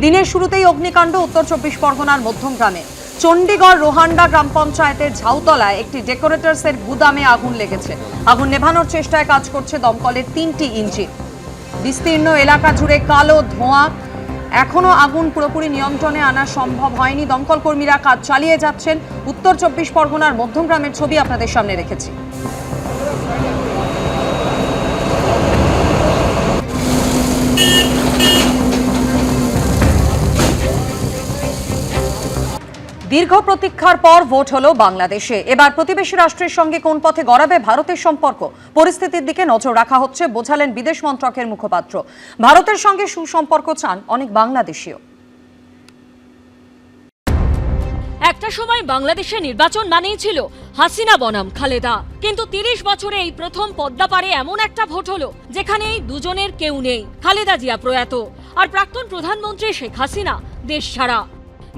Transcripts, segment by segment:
দিনের শুরুতেই অগ্নিকাণ্ড উত্তর 24 পরগনার মধ্যমগ্রামে। চণ্ডীগড় রোহান্ডা গ্রাম পঞ্চায়েতের ঝাউতলায় একটি ডেকোরেটরসের গুদামে আগুন লেগেছে। আগুন নেভানোর চেষ্টায় কাজ করছে দমকলের 3টি ইঞ্জিন। বিস্তীর্ণ এলাকা জুড়ে কালো ধোঁয়া। এখনো আগুন পুরোপুরি নিয়ন্ত্রণে আনা সম্ভব হয়নি। দমকল কর্মীরা কাজ চালিয়ে যাচ্ছেন। উত্তর 24 পরগনার মধ্যমগ্রামের ছবি আপনাদের সামনে রেখেছি। দীর্ঘ প্রতীক্ষার পর ভোট হলো বাংলাদেশে। এবার প্রতিবেশী রাষ্ট্রের সঙ্গে কোন পথে গড়াবে ভারতের সম্পর্ক, পরিস্থিতির দিকে নজর রাখা হচ্ছে, বোঝালেন বিদেশ মন্ত্রকের মুখপাত্র। ভারতের সঙ্গে সুসম্পর্ক চান অনেক বাংলাদেশীয়। একটা সময় বাংলাদেশে নির্বাচন মানেই ছিল হাসিনা বনাম খালেদা, কিন্তু 30 বছরে এই প্রথম পদ্মা পারে এমন একটা ভোট হলো যেখানে এই দুজনের কেউ নেই। খালেদা জিয়া প্রয়াত আর প্রাক্তন প্রধানমন্ত্রী শেখ হাসিনা দেশ ছাড়া।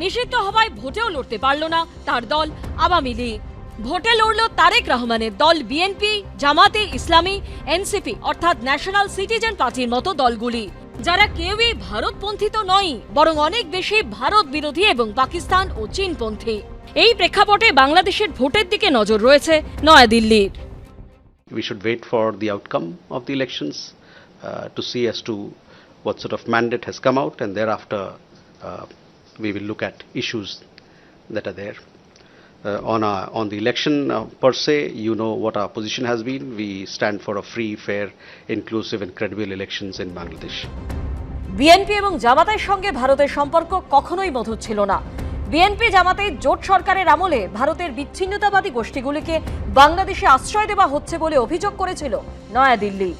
নিষিদ্ধ হওয়ায় ভোটেও লড়তে পারল না তার দল আওয়ামী লীগ। ভোটে লড়ল তারেক রহমানের দল বিএনপি, জামাতে ইসলামী, এনসিপি অর্থাৎ ন্যাশনাল সিটিজেন পার্টির মতো দলগুলি, যারা কেউই ভারতপন্থী তো নয়, বরং অনেক বেশি ভারত বিরোধী এবং পাকিস্তান ও চীনপন্থী। এই প্রেক্ষাপটে বাংলাদেশের ভোটের দিকে নজর রয়েছে নয়াদিল্লির। We should wait for the outcome of the elections to see as to what sort of mandate has come out, and thereafter we will look at issues that are there. On the election per se, you know what our position has been. We stand for a free, fair, inclusive and credible elections in Bangladesh. BNP এবং জামাতের সঙ্গে ভারতের সম্পর্ক কখনোই মধুর ছিল না। BNP জামাতের জোট সরকারের আমলে ভারতের বিচ্ছিন্নতাবাদী গোষ্ঠীগুলিকে বাংলাদেশে আশ্রয় দেওয়া হচ্ছে বলে অভিযোগ করেছিল নয়াদিল্লি।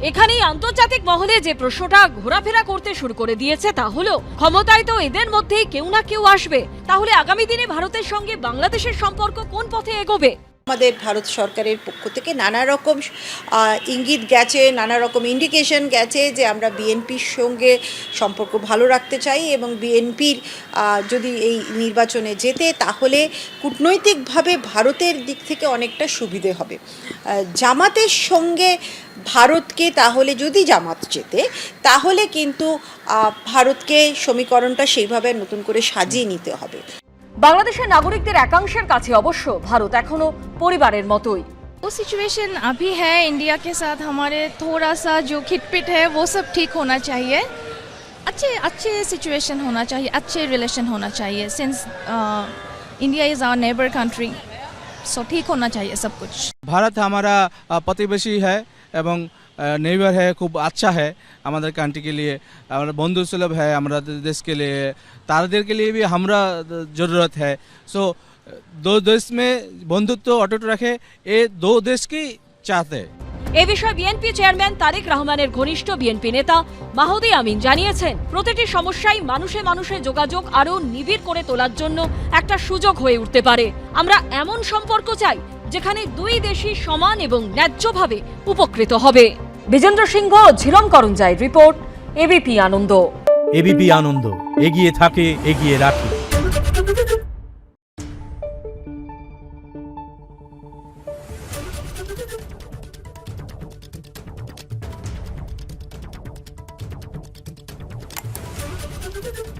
এখানেই আন্তর্জাতিক মহলে যে প্রশ্নটা ঘোরাফেরা করতে শুরু করে দিয়েছে তা হলো, ক্ষমতায় তো এদের মধ্যেই কেউ না কেউ আসবে, তাহলে আগামী দিনে ভারতের সঙ্গে বাংলাদেশের সম্পর্ক কোন পথে এগোবে? আমাদের ভারত সরকারের পক্ষ থেকে নানা রকম ইঙ্গিত গেছে, নানা রকম ইন্ডিকেশন গেছে যে আমরা বিএনপির সঙ্গে সম্পর্ক ভালো রাখতে চাই এবং বিএনপির যদি এই নির্বাচনে জেতে তাহলে কূটনৈতিকভাবে ভারতের দিক থেকে অনেকটা সুবিধে হবে। জামাতের সঙ্গে ভারতকে তাহলে যদি জামাত জেতে তাহলে কিন্তু ভারতকে সমীকরণটা সেইভাবে নতুন করে সাজিয়ে নিতে হবে। বাংলাদেশের নাগরিকদের একাংশের কাছে অবশ্য ভারত এখনো পরিবারের মতোই। वो सिचुएशन अभी है इंडिया के साथ हमारे थोड़ा सा जो खिटपिट है वो सब ठीक होना चाहिए। अच्छे सिचुएशन होना चाहिए, अच्छे रिलेशन होना चाहिए since India is our neighbour country, so ठीक होना चाहिए सब कुछ। भारत हमारा प्रतिवेशी है एवं नेबर है, खूब अच्छा है हमारे कंट्री के लिए, हमारा बंधु सुलभ है हमारा देश के लिए, तारदेर के लिए भी हमारा ज़रूरत है। सो दो देश में बंधुत्व अटूट रखे, ये दो देश की चाहते हैं। এ বিষয়ে বিএনপি চেয়ারম্যান তারেক রহমানের ঘনিষ্ঠ বিএনপি নেতা মাহদি আমিন জানিয়েছেন, প্রতিটি সমস্যাই মানুষে মানুষে যোগাযোগ আরও নিবিড় করে তোলার জন্য একটা সুযোগ হয়ে উঠতে পারে। আমরা এমন সম্পর্ক চাই যেখানে দুই দেশই সমান এবং ন্যায্যভাবে উপকৃত হবে। বিজেন্দ্র সিংহ, ঝিলম করঞ্জাই রিপোর্ট, এবিপি আনন্দ। এবিপি আনন্দ, এগিয়ে থাকে, এগিয়ে রাখে। Thank you.